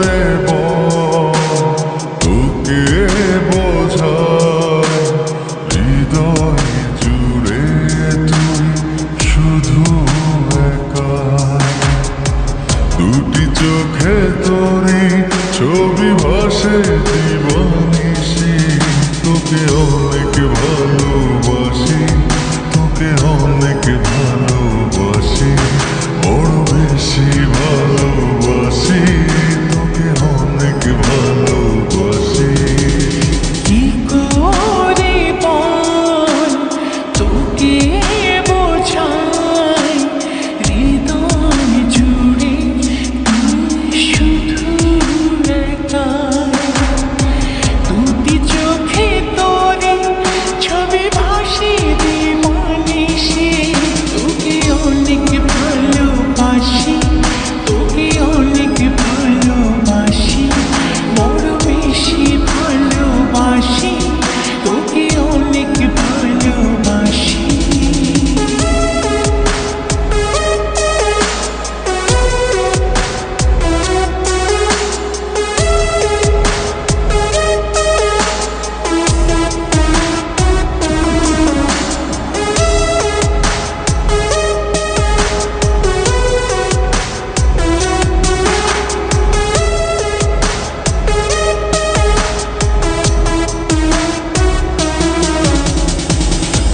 করে বল, তোকে বোঝাই হৃদয় জুড়ে তুই শুধু একাই। দুটি চোখে তোরই ছবি ভাসে দিবানিশি, তোকে অনেক ভালোবাসি, তোকে অনেক ভালোবাসি, বড় বেশি ভালোবাসি, তোকে অনেক ভালোবাসি। কি করে বল তোকে বোঝাই হৃদয় জুড়ে তুই শুধু একাই। দুটি চোখে তোরে ছবি ভাসে দিবানিশি, তোকে অনেক ভালোবাসি, তোকে অনেক ভালোবাসি, বড় বেশি ভালোবাসি, তোকে অনেক ভালোবাসি।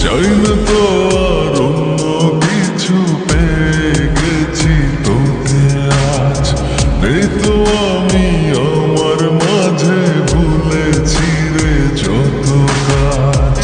চাই না তো আর অন্য কিছু, পেয়ে গেছি তোকে আজ। নেই তো আমি আমার মাঝে, ভুলেছি রে যত কাজ।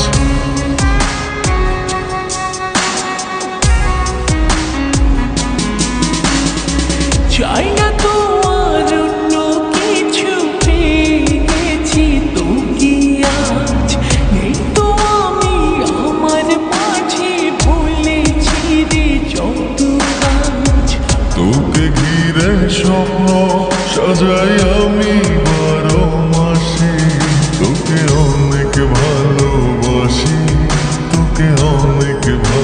চাই না তো আর অন্য কিছু, পেয়ে গেছি তোকে আজ। নেই তো আমি আমার মাঝে, ভুলেছি রে যত কাজ। তোকে ঘিরে স্বপ্ন সাজাই আমি 12 মাসে, তোকে অনেক ভালোবাসি, তোকে অনেক ভালোবাসি।